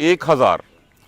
1000,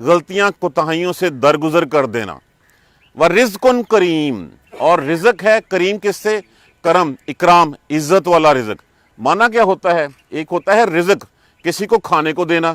غلطیاں کوتاہیوں سے درگزر کر دینا۔ وَرِزْقٌ کریم، اور رزق ہے کریم کس سے؟ کرم، اکرام، عزت والا رزق۔ معنی کیا ہوتا ہے؟ ایک ہوتا ہے رزق کسی کو کھانے کو دینا،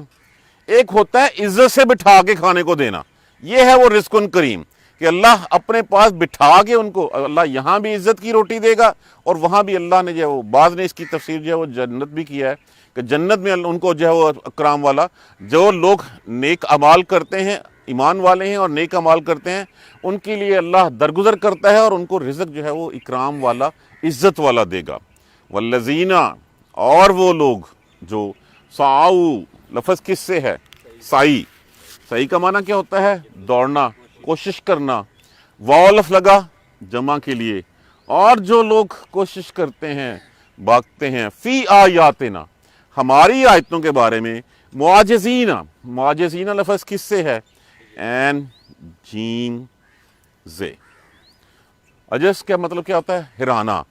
ایک ہوتا ہے عزت سے بٹھا کے کھانے کو دینا۔ یہ ہے وہ رزق کریم کہ اللہ اپنے پاس بٹھا کے ان کو، اللہ یہاں بھی عزت کی روٹی دے گا اور وہاں بھی اللہ نے جو ہے وہ، بعض نے اس کی تفسیر جو ہے وہ جنت بھی کیا ہے کہ جنت میں ان کو جو ہے وہ اکرام والا، جو لوگ نیک اعمال کرتے ہیں، ایمان والے ہیں اور نیک اعمال کرتے ہیں، ان کے لیے اللہ درگزر کرتا ہے اور ان کو رزق جو ہے وہ اکرام والا، عزت والا دے گا۔ والذین، اور وہ لوگ جو سعوا، لفظ کس سے ہے؟ سعی۔ سعی کا معنی کیا ہوتا ہے؟ دوڑنا، کوشش کرنا۔ واولف لگا جمع کے لیے، اور جو لوگ کوشش کرتے ہیں، بھاگتے ہیں، فی آیاتنا، ہماری آیتوں کے بارے میں، معاجزین، معاجزین لفظ کس سے ہے؟ این جیم زے۔ عجز کا مطلب کیا ہوتا ہے؟ ہرانا،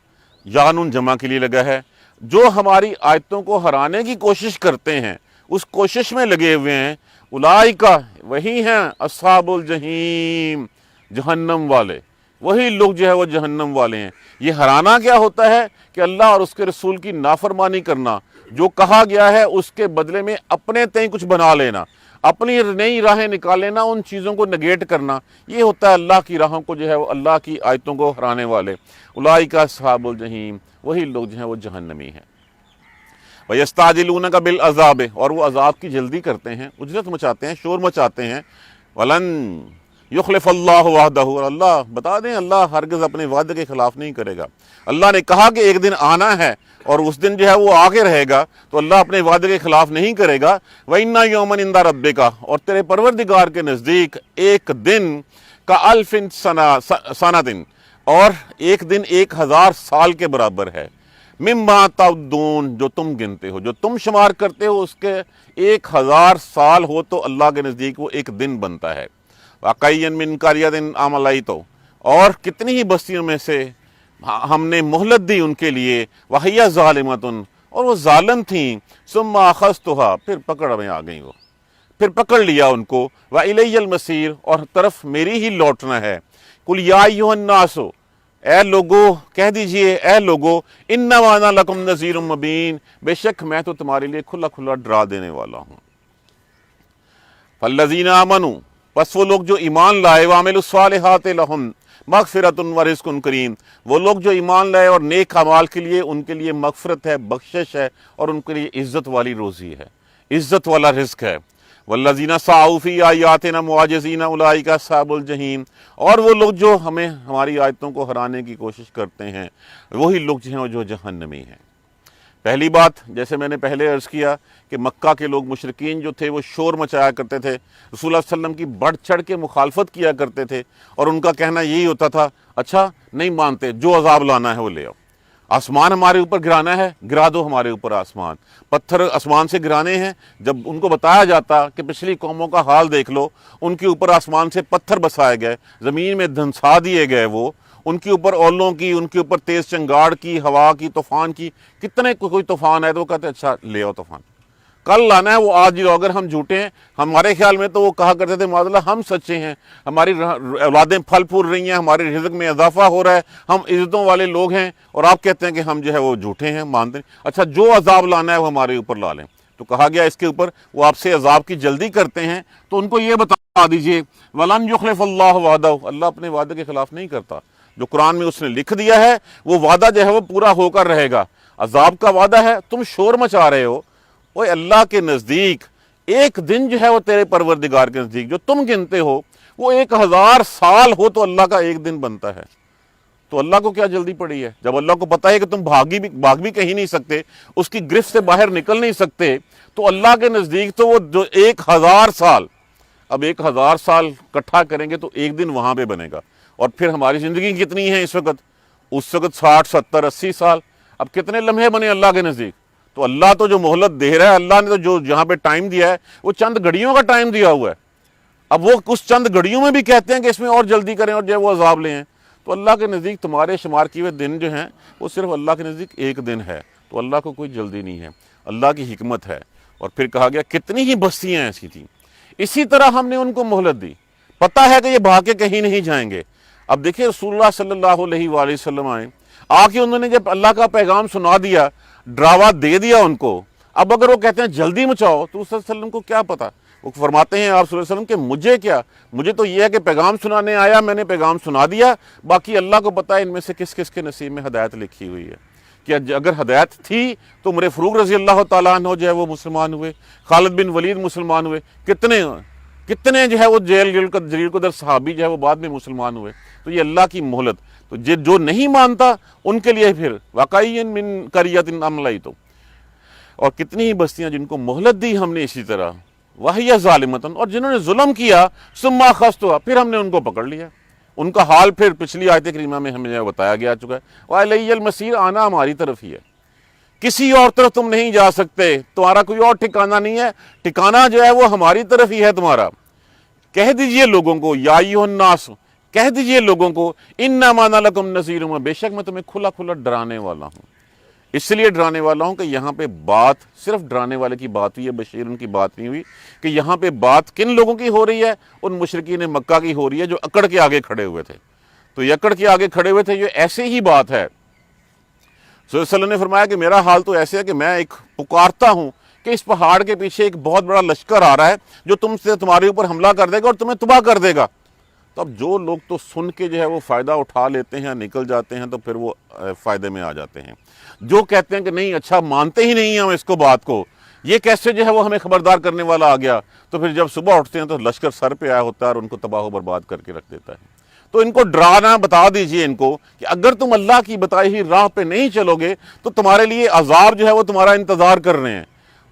یا نون جمع کے لیے لگا ہے۔ جو ہماری آیتوں کو ہرانے کی کوشش کرتے ہیں، اس کوشش میں لگے ہوئے ہیں، اولئکا، وہی ہیں اصحاب الجحیم، جہنم والے، وہی لوگ جو ہے وہ جہنم والے ہیں۔ یہ ہرانا کیا ہوتا ہے؟ کہ اللہ اور اس کے رسول کی نافرمانی کرنا، جو کہا گیا ہے اس کے بدلے میں اپنے تئیں کچھ بنا لینا، اپنی نئی راہیں نکال لینا، ان چیزوں کو نگیٹ کرنا، یہ ہوتا ہے اللہ کی راہوں کو جو ہے وہ، اللہ کی آیتوں کو ہرانے والے۔ اولئک اصحاب الجحیم، وہی لوگ جو ہیں وہ جہنمی ہیں۔ وَيَسْتَعْجِلُونَكَ بِالْعَذَابِ، اور وہ عذاب کی جلدی کرتے ہیں، اجرت مچاتے ہیں، شور مچاتے ہیں۔ وَلَن يُخْلِفَ اللَّهُ وَعْدَهُ، اور اللہ بتا دیں اللہ ہرگز اپنے وعدے کے خلاف نہیں کرے گا۔ اللہ نے کہا کہ ایک دن آنا ہے اور اس دن جو ہے وہ آ کے رہے گا، تو اللہ اپنے وعدے کے خلاف نہیں کرے گا۔ وَإِنَّ يَوْمًا عِندَ رَبِّكَ، اور تیرے پروردگار کے نزدیک ایک دن کا الف سنۃ، اور ایک دن 1000 سال کے برابر ہے۔ مما تعدون، جو تم گنتے ہو، جو تم شمار کرتے ہو، اس کے 1000 سال ہو تو اللہ کے نزدیک وہ ایک دن بنتا ہے۔ وَقَيًّا مِّن قَرْيَةٍ أَمْلَيْتُ، اور کتنی ہی بستیوں میں سے ہم نے مہلت دی ان کے لیے، وَهِيَ ظَالِمَةٌ، اور وہ ظالم تھیں، ثُمَّ أَخَذْتُهَا، پھر پکڑ میں آ گئی وہ، پھر پکڑ لیا ان کو، وَإِلَيَّ الْمَصِيرُ، اور طرف میری ہی لوٹنا ہے۔ قُلْ يَا أَيُّهَا النَّاسُ، اے لوگو کہہ دیجئے، اے لوگو، انما انا لکم نذیر مبین، بے شک میں تو تمہارے لیے کھلا کھلا ڈرا دینے والا ہوں۔ فالذین آمنوا، پس وہ لوگ جو ایمان لائے، وعملوا الصالحات لہم مغفرۃ ورزق کریم، وہ لوگ جو ایمان لائے اور نیک اعمال کے لیے، ان کے لیے مغفرت ہے، بخشش ہے، اور ان کے لیے عزت والی روزی ہے، عزت والا رزق ہے۔ والذین سعوا فی آیاتنا معاجزین اولئک اصحاب الجحیم، اور وہ لوگ جو ہماری آیتوں کو ہرانے کی کوشش کرتے ہیں، وہی لوگ جو ہیں جو جہنمی ہیں۔ پہلی بات، جیسے میں نے پہلے عرض کیا کہ مکہ کے لوگ مشرکین جو تھے وہ شور مچایا کرتے تھے، رسول اللہ صلی اللہ علیہ وسلم کی بڑھ چڑھ کے مخالفت کیا کرتے تھے، اور ان کا کہنا یہی ہوتا تھا، اچھا نہیں مانتے، جو عذاب لانا ہے وہ لے آؤ، آسمان ہمارے اوپر گرانا ہے، گرا دو ہمارے اوپر آسمان، پتھر آسمان سے گرانے ہیں۔ جب ان کو بتایا جاتا کہ پچھلی قوموں کا حال دیکھ لو، ان کے اوپر آسمان سے پتھر بسائے گئے، زمین میں دھنسا دیے گئے، وہ ان کے اوپر اولوں کی، ان کے اوپر تیز چنگاڑ کی، ہوا کی، طوفان کی، کتنے کوئی طوفان ہے تو وہ کہتے ہیں اچھا لے آؤ طوفان، کل لانا ہے وہ آج ہی لاؤ۔ اگر ہم جھوٹے ہیں، ہمارے خیال میں تو وہ کہا کرتے تھے معاذ اللہ ہم سچے ہیں، ہماری اولادیں پھل پھول رہی ہیں، ہمارے رزق میں اضافہ ہو رہا ہے، ہم عزتوں والے لوگ ہیں، اور آپ کہتے ہیں کہ ہم جو ہے وہ جھوٹے ہیں، مانتے ہیں، اچھا جو عذاب لانا ہے وہ ہمارے اوپر لا لیں۔ تو کہا گیا اس کے اوپر وہ آپ سے عذاب کی جلدی کرتے ہیں تو ان کو یہ بتا دیجئے وَلَن يُخْلِفَ اللَّهُ وَعْدَهُ، اللہ اپنے وعدے کے خلاف نہیں کرتا، جو قرآن میں اس نے لکھ دیا ہے وہ وعدہ جو ہے وہ پورا ہو کر رہے گا۔ عذاب کا وعدہ ہے، تم شور مچا رہے ہو، وہ اللہ کے نزدیک ایک دن جو ہے وہ تیرے پروردگار کے نزدیک جو تم گنتے ہو وہ 1000 سال ہو تو اللہ کا ایک دن بنتا ہے۔ تو اللہ کو کیا جلدی پڑی ہے؟ جب اللہ کو پتہ ہے کہ تم بھاگ بھی کہیں نہیں سکتے، اس کی گرفت سے باہر نکل نہیں سکتے، تو اللہ کے نزدیک تو وہ جو 1000 سال، اب 1000 سال اکٹھا کریں گے تو ایک دن وہاں پہ بنے گا۔ اور پھر ہماری زندگی کتنی ہے اس وقت 60 70 80 سال، اب کتنے لمحے بنے اللہ کے نزدیک؟ تو اللہ تو جو مہلت دے رہا ہے، اللہ نے تو جو جہاں پہ ٹائم دیا ہے وہ چند گھڑیوں کا ٹائم دیا ہوا ہے، اب وہ اس چند گھڑیوں میں بھی کہتے ہیں کہ اس میں اور جلدی کریں اور جو ہے وہ عذاب لیں۔ تو اللہ کے نزدیک تمہارے شمار کیے ہوئے دن جو ہیں وہ صرف اللہ کے نزدیک ایک دن ہے، تو اللہ کو کوئی جلدی نہیں ہے، اللہ کی حکمت ہے۔ اور پھر کہا گیا کتنی ہی بستیاں ایسی تھیں، اسی طرح ہم نے ان کو مہلت دی، پتہ ہے کہ یہ بھاگ کے کہیں نہیں جائیں گے۔ اب دیکھیں رسول اللہ صلی اللہ علیہ وآلہ وسلم آئے، آ کے انہوں نے جب اللہ کا پیغام سنا دیا، ڈراوا دے دیا ان کو، اب اگر وہ کہتے ہیں جلدی مچاؤ تو صلی اللہ علیہ وسلم کو کیا پتا؟ وہ فرماتے ہیں آپ صلی اللہ علیہ وسلم کہ مجھے کیا، مجھے تو یہ ہے کہ پیغام سنانے آیا، میں نے پیغام سنا دیا، باقی اللہ کو پتا ہے ان میں سے کس کس کے نصیب میں ہدایت لکھی ہوئی ہے۔ کہ اگر ہدایت تھی تو عمر فاروق رضی اللہ تعالیٰ عنہ جو ہے وہ مسلمان ہوئے، خالد بن ولید مسلمان ہوئے، کتنے جو ہے وہ جلیل قدر صحابی جو ہے وہ بعد میں مسلمان ہوئے۔ تو یہ اللہ کی مہلت، تو جو نہیں مانتا ان کے لیے پھر واقعی من قریۃ املیت، اور کتنی ہی بستیاں جن کو مہلت دی ہم نے اسی طرح، وَهِيَ ظَالِمَةٌ، اور جنہوں نے ظلم کیا ثُمَّ أَخَذْتُهَا، پھر ہم نے ان کو پکڑ لیا۔ ان کا حال پھر پچھلی آیت کریمہ میں ہمیں بتایا گیا چکا ہے، وَإِلَيَّ الْمَصِيرُ، آنا ہماری طرف ہی ہے، کسی اور طرف تم نہیں جا سکتے، تمہارا کوئی اور ٹھکانہ نہیں ہے، ٹھکانہ جو ہے وہ ہماری طرف ہی ہے تمہارا۔ کہہ دیجئے لوگوں کو، یا ایھا الناس، کہہ دیجئے لوگوں کو، انما انا لکم نذیر، بے شک میں تمہیں کھلا کھلا ڈرانے والا ہوں۔ اس لیے ڈرانے والا ہوں کہ یہاں پہ بات صرف ڈرانے والے کی بات ہوئی ہے، بشیر ان کی بات نہیں ہوئی، کہ یہاں پہ بات کن لوگوں کی ہو رہی ہے؟ ان مشرکین مکہ کی ہو رہی ہے جو اکڑ کے آگے کھڑے ہوئے تھے۔ تو یہ اکڑ کے آگے کھڑے ہوئے تھے، یہ ایسے ہی بات ہے۔ صلی اللہ علیہ وسلم نے فرمایا کہ میرا حال تو ایسے ہے کہ میں ایک پکارتا ہوں کہ اس پہاڑ کے پیچھے ایک بہت بڑا لشکر آ رہا ہے جو تمہارے اوپر حملہ کر دے گا اور تمہیں تباہ کر دے گا۔ تو اب جو لوگ تو سن کے جو ہے وہ فائدہ اٹھا لیتے ہیں، نکل جاتے ہیں، تو پھر وہ فائدے میں آ جاتے ہیں۔ جو کہتے ہیں کہ نہیں اچھا مانتے ہی نہیں ہم اس کو، بات کو، یہ کیسے جو ہے وہ ہمیں خبردار کرنے والا آ گیا، تو پھر جب صبح اٹھتے ہیں تو لشکر سر پہ آیا ہوتا ہے اور ان کو تباہ و برباد کر کے رکھ دیتا ہے۔ تو ان کو ڈرانا بتا دیجئے ان کو کہ اگر تم اللہ کی بتائی ہوئی راہ پہ نہیں چلو گے تو تمہارے لیے عذاب جو ہے وہ تمہارا انتظار کر رہے ہیں۔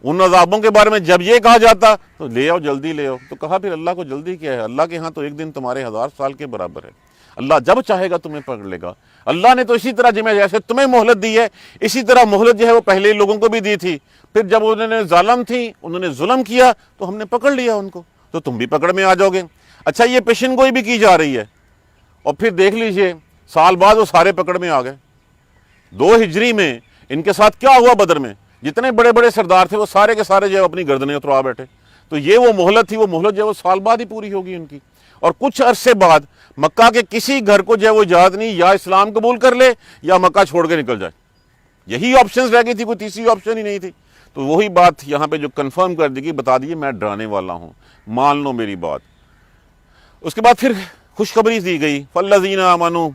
ان عذابوں کے بارے میں جب یہ کہا جاتا تو لے آؤ، جلدی لے آؤ، تو کہا پھر اللہ کو جلدی کیا ہے؟ اللہ کے ہاں تو ایک دن تمہارے 1000 سال کے برابر ہے، اللہ جب چاہے گا تمہیں پکڑ لے گا۔ اللہ نے تو اسی طرح جیسے تمہیں مہلت دی ہے، اسی طرح مہلت جو ہے وہ پہلے لوگوں کو بھی دی تھی، پھر جب انہوں نے ظالم تھی، انہوں نے ظلم کیا تو ہم نے پکڑ لیا ان کو، تو تم بھی پکڑ میں آ جاؤ گے۔ اچھا یہ پیشن گوئی بھی کی جا رہی ہے، اور پھر دیکھ لیجئے سال بعد وہ سارے پکڑ میں آ گئے۔ 2 ہجری میں ان کے ساتھ کیا ہوا؟ بدر میں جتنے بڑے بڑے سردار تھے وہ سارے کے سارے جو ہے اپنی گردنیں اتروا بیٹھے۔ تو یہ وہ مہلت تھی، وہ مہلت جو ہے وہ سال بعد ہی پوری ہوگی ان کی۔ اور کچھ عرصے بعد مکہ کے کسی گھر کو جو ہے وہ اجازت نہیں، یا اسلام قبول کر لے یا مکہ چھوڑ کے نکل جائے، یہی آپشنز رہ گئی تھی، کوئی تیسری آپشن ہی نہیں تھی۔ تو وہی بات یہاں پہ جو کنفرم کر دی گئی، بتا دیجیے میں ڈرانے والا ہوں، مان لو میری بات۔ اس کے بعد پھر خوشخبری دی گئی، فالذین آمنوا،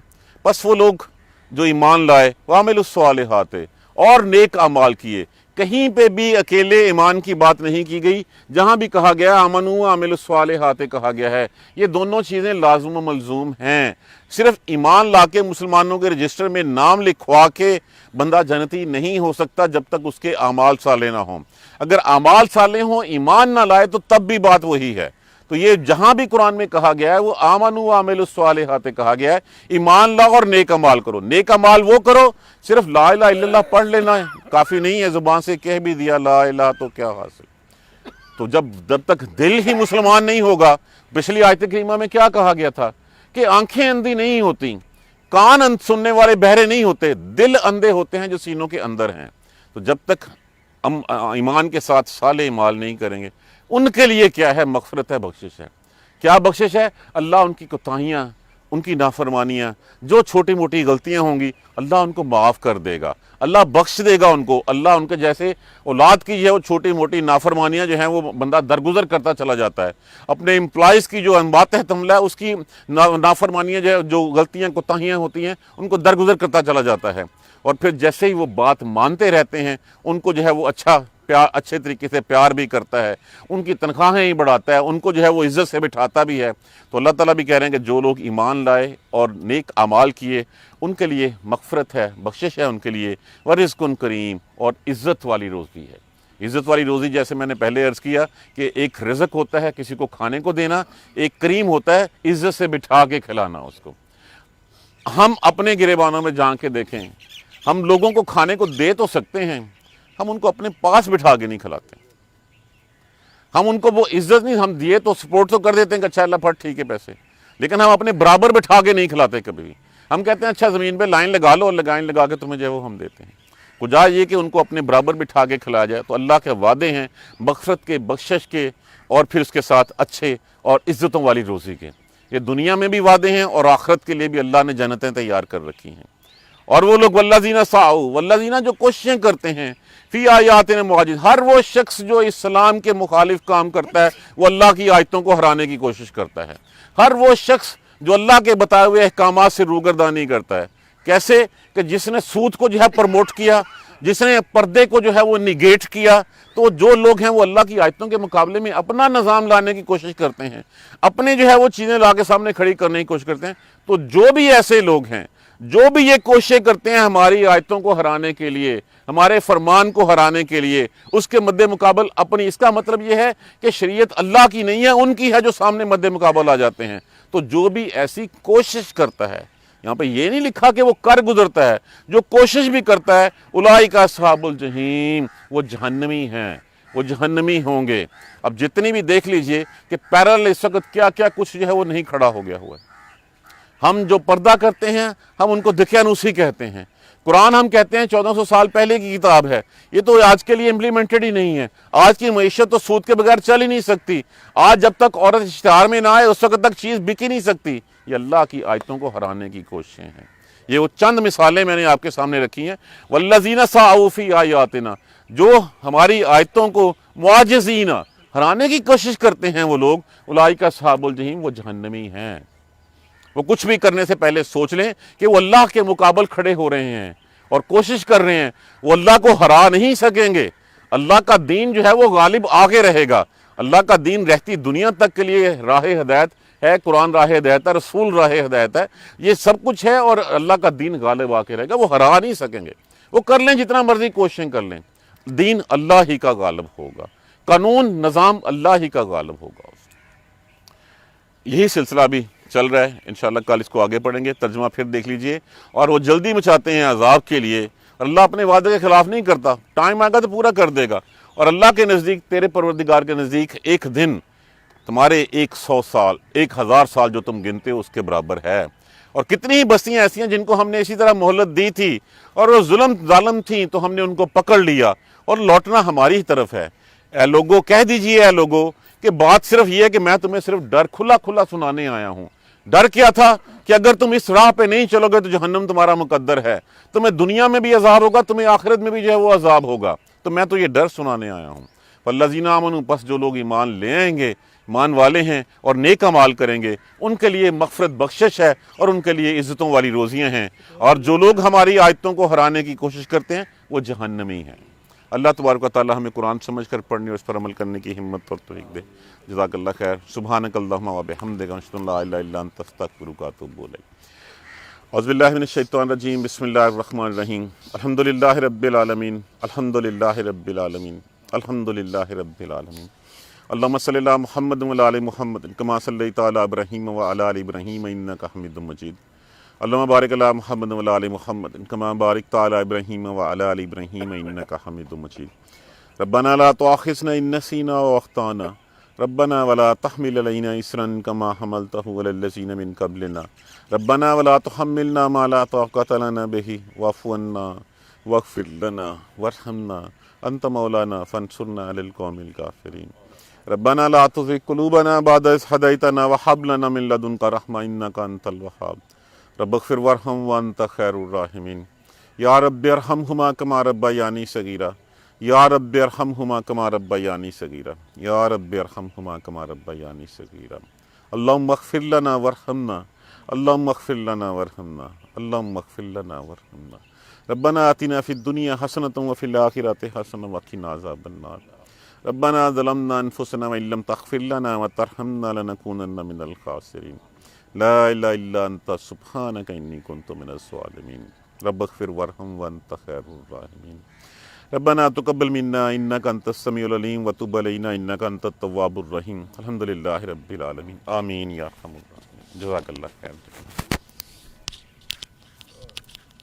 پس وہ لوگ جو ایمان لائے، وعملوا الصالحات، اور نیک اعمال کیے۔ کہیں پہ بھی اکیلے ایمان کی بات نہیں کی گئی، جہاں بھی کہا گیا آمنوا وعملوا الصالحات کہا گیا ہے، یہ دونوں چیزیں لازم و ملزوم ہیں۔ صرف ایمان لا کے مسلمانوں کے رجسٹر میں نام لکھوا کے بندہ جنتی نہیں ہو سکتا جب تک اس کے اعمال صالح نہ ہوں۔ اگر اعمال صالح ہوں، ایمان نہ لائے تو تب بھی بات وہی ہے۔ تو یہ جہاں بھی قرآن میں کہا گیا ہے وہ آمنوا وعملوا الصالحات کہا گیا ہے، ایمان لاؤ اور نیک اعمال کرو۔ نیک اعمال وہ کرو، صرف لا الہ الا اللہ پڑھ لینا ہے کافی نہیں ہے، زبان سے کہہ بھی دیا لا الہ تو کیا حاصل۔ تو جب تک دل ہی مسلمان نہیں ہوگا، پچھلی آیت کریمہ میں کیا کہا گیا تھا کہ آنکھیں اندھی نہیں ہوتی، کان سننے والے بہرے نہیں ہوتے، دل اندھے ہوتے ہیں جو سینوں کے اندر ہیں۔ تو جب تک ہم ایمان کے ساتھ صالح اعمال نہیں کریں گے، ان کے لیے کیا ہے؟ مغفرت ہے، بخشش ہے۔ کیا بخشش ہے؟ اللہ ان کی کوتاہیاں، ان کی نافرمانیاں، جو چھوٹی موٹی غلطیاں ہوں گی اللہ ان کو معاف کر دے گا، اللہ بخش دے گا ان کو۔ اللہ ان کے جیسے اولاد کی جو ہے وہ چھوٹی موٹی نافرمانیاں جو ہیں وہ بندہ درگزر کرتا چلا جاتا ہے، اپنے امپلائیز کی جو ماتحت عملہ ہے اس کی نافرمانیاں جو غلطیاں کوتاہیاں ہوتی ہیں ان کو درگزر کرتا چلا جاتا ہے، اور پھر جیسے ہی وہ بات مانتے رہتے ہیں ان کو جو ہے وہ اچھے طریقے سے پیار بھی کرتا ہے، ان کی تنخواہیں ہی بڑھاتا ہے، ان کو جو ہے وہ عزت سے بٹھاتا بھی ہے۔ تو اللہ تعالیٰ بھی کہہ رہے ہیں کہ جو لوگ ایمان لائے اور نیک اعمال کیے ان کے لیے مغفرت ہے، بخشش ہے ان کے لیے، ورزق کریم، اور عزت والی روزی ہے۔ عزت والی روزی جیسے میں نے پہلے عرض کیا کہ ایک رزق ہوتا ہے کسی کو کھانے کو دینا، ایک کریم ہوتا ہے عزت سے بٹھا کے کھلانا اس کو۔ ہم اپنے گریبانوں میں جا کے دیکھیں، ہم لوگوں کو کھانے کو دے تو سکتے ہیں، ہم ان کو اپنے پاس بٹھا کے نہیں کھلاتے، ہم ان کو وہ عزت نہیں، ہم دیے تو سپورٹ تو کر دیتے ہیں کہ اچھا اللہ پھٹ ٹھیک ہے پیسے، لیکن ہم اپنے برابر بٹھا کے نہیں کھلاتے کبھی بھی۔ ہم کہتے ہیں اچھا زمین پہ لائن لگا لو، اور لگا کے تمہیں جو ہے وہ ہم دیتے ہیں۔ کجا یہ کہ ان کو اپنے برابر بٹھا کے کھلایا جائے۔ تو اللہ کے وعدے ہیں مغفرت کے، بخشش کے، اور پھر اس کے ساتھ اچھے اور عزتوں والی روزی کے۔ یہ دنیا میں بھی وعدے ہیں اور آخرت کے لیے بھی اللہ نے جنتیں تیار کر رکھی ہیں۔ اور وہ لوگ والذین سعوا، والذین جو کوششیں کرتے ہیں فی آیاتنا معاجز، ہر وہ شخص جو اسلام کے مخالف کام کرتا ہے وہ اللہ کی آیتوں کو ہرانے کی کوشش کرتا ہے۔ ہر وہ شخص جو اللہ کے بتائے ہوئے احکامات سے روگردانی کرتا ہے، کیسے کہ جس نے سود کو جو ہے پروموٹ کیا، جس نے پردے کو جو ہے وہ نیگیٹ کیا، تو جو لوگ ہیں وہ اللہ کی آیتوں کے مقابلے میں اپنا نظام لانے کی کوشش کرتے ہیں، اپنے جو ہے وہ چیزیں لا کے سامنے کھڑی کرنے کی کوشش کرتے ہیں۔ تو جو بھی ایسے لوگ ہیں جو بھی یہ کوششیں کرتے ہیں ہماری آیتوں کو ہرانے کے لیے، ہمارے فرمان کو ہرانے کے لیے، اس کے مد مقابل اپنی، اس کا مطلب یہ ہے کہ شریعت اللہ کی نہیں ہے، ان کی ہے جو سامنے مد مقابل آ جاتے ہیں۔ تو جو بھی ایسی کوشش کرتا ہے، یہاں پہ یہ نہیں لکھا کہ وہ کر گزرتا ہے، جو کوشش بھی کرتا ہے، اولئک اصحاب الجحیم، وہ جہنمی ہیں، وہ جہنمی ہوں گے۔ اب جتنی بھی دیکھ لیجئے کہ پیرل اس وقت کیا کیا کچھ جو ہے وہ نہیں کھڑا ہو گیا ہوا ہے۔ ہم جو پردہ کرتے ہیں ہم ان کو دقیانوسی کہتے ہیں۔ قرآن ہم کہتے ہیں 1400 سال پہلے کی کتاب ہے، یہ تو آج کے لیے امپلیمنٹڈ ہی نہیں ہے۔ آج کی معیشت تو سود کے بغیر چل ہی نہیں سکتی۔ آج جب تک عورت اشتہار میں نہ آئے اس وقت تک چیز بک ہی نہیں سکتی۔ یہ اللہ کی آیتوں کو ہرانے کی کوششیں ہیں۔ یہ وہ چند مثالیں میں نے آپ کے سامنے رکھی ہیں۔ والذین سعوا فی آیاتنا، جو ہماری آیتوں کو معاجزین، ہرانے کی کوشش کرتے ہیں وہ لوگ، اولئک اصحاب الجحیم، وہ جہنمی ہیں۔ وہ کچھ بھی کرنے سے پہلے سوچ لیں کہ وہ اللہ کے مقابل کھڑے ہو رہے ہیں اور کوشش کر رہے ہیں، وہ اللہ کو ہرا نہیں سکیں گے۔ اللہ کا دین جو ہے وہ غالب آگے رہے گا۔ اللہ کا دین رہتی دنیا تک کے لیے راہ ہدایت ہے، قرآن راہ ہدایت ہے، رسول راہ ہدایت ہے، یہ سب کچھ ہے، اور اللہ کا دین غالب آ کے رہے گا، وہ ہرا نہیں سکیں گے۔ وہ کر لیں جتنا مرضی کوششیں کر لیں، دین اللہ ہی کا غالب ہوگا، قانون نظام اللہ ہی کا غالب ہوگا۔ یہی سلسلہ بھی چل رہا ہے، انشاءاللہ کل اس کو آگے پڑھیں گے، ترجمہ پھر دیکھ لیجئے۔ اور وہ جلدی مچاتے ہیں عذاب کے لیے، اللہ اپنے وعدے کے خلاف نہیں کرتا، ٹائم آئے گا تو پورا کر دے گا۔ اور اللہ کے نزدیک، تیرے پروردگار کے نزدیک، ایک دن تمہارے 100 سال، 1000 سال جو تم گنتے ہو اس کے برابر ہے۔ اور کتنی ہی بستیاں ایسی ہیں جن کو ہم نے اسی طرح مہلت دی تھی اور وہ ظالم تھیں تو ہم نے ان کو پکڑ لیا، اور لوٹنا ہماری ہی طرف ہے۔ اے لوگو، کہہ دیجئے اے لوگو کہ بات صرف یہ ہے کہ میں تمہیں صرف ڈر کھلا کھلا سنانے آیا ہوں۔ ڈر کیا تھا کہ اگر تم اس راہ پہ نہیں چلو گے تو جہنم تمہارا مقدر ہے، تمہیں دنیا میں بھی عذاب ہوگا، تمہیں آخرت میں بھی جو ہے وہ عذاب ہوگا، تو میں تو یہ ڈر سنانے آیا ہوں۔ والذین آمنوا، پس جو لوگ ایمان لے آئیں گے، ایمان والے ہیں اور نیک اعمال کریں گے، ان کے لیے مغفرت بخشش ہے اور ان کے لیے عزتوں والی روزیاں ہیں، اور جو لوگ ہماری آیتوں کو ہرانے کی کوشش کرتے ہیں وہ جہنمی ہیں۔ اللہ تبارک و تعالی ہمیں قرآن سمجھ کر پڑھنے اور اس پر عمل کرنے کی ہمت اور توفیق دے۔ جزاک اللہ خیر۔ سبحانک اللہم و بحمدک، اشہد ان لا الہ الا انت، استغفرک و اتوب الیک۔ اعوذ باللہ من الشیطان الرجیم، بسم اللہ الرحمن الرحیم۔ الحمدللہ رب العالمین، الحمدللہ رب العالمین، الحمدللہ رب العالمین۔ اللہم صلی علی محمد و علی آل محمد کما صلیت علی ابراہیم و علی آل ابراہیم انک حمید مجید۔ اللہم بارک علی محمد و علی آل محمد کما بارکت علی ابراہیم و علی آل ابراہیم انک حمید مجید۔ ربنا لا تؤاخذنا ان نسینا و اخطانا، ربنا ولا تحمل علینا اصرا کما حملتہ علی الذین من قبلنا، ربنا ولا تحملنا ما لا طاقۃ لنا به واعف عنا واغفر لنا وارحمنا انت مولانا فانصرنا علی القوم الکافرین۔ ربنا لا تزغ قلوبنا بعد إذ هديتنا وهب لنا من لدنك رحمة إنك أنت الوهاب، رب اغفر وارحم وأنت خير الراحمين۔ یا رب ارحمهما كما ربياني صغيرا، یا رب ارحمهما كما ربياني صغيرا، یا رب ارحمهما كما ربياني صغيرا۔ اللهم اغفر لنا وارحمنا، اللهم اغفر لنا وارحمنا، اللهم اغفر لنا وارحمنا۔ ربنا آتنا في الدنيا حسنة وفي الآخرة حسنة وقنا عذاب النار۔ ربنا ظلمنا انفسنا وان لم تغفر لنا وترحمنا لنكونن من الخاسرين۔ لا اله الا انت سبحانك اني كنت من الظالمين۔ رب اغفر وارحم وانت خير الراحمين۔ ربنا تقبل منا انك انت السميع العليم وتب علينا انك انت التواب الرحيم۔ الحمد لله رب العالمين، آمين یا ارحم الراحمین۔ جزاک اللہ خیر۔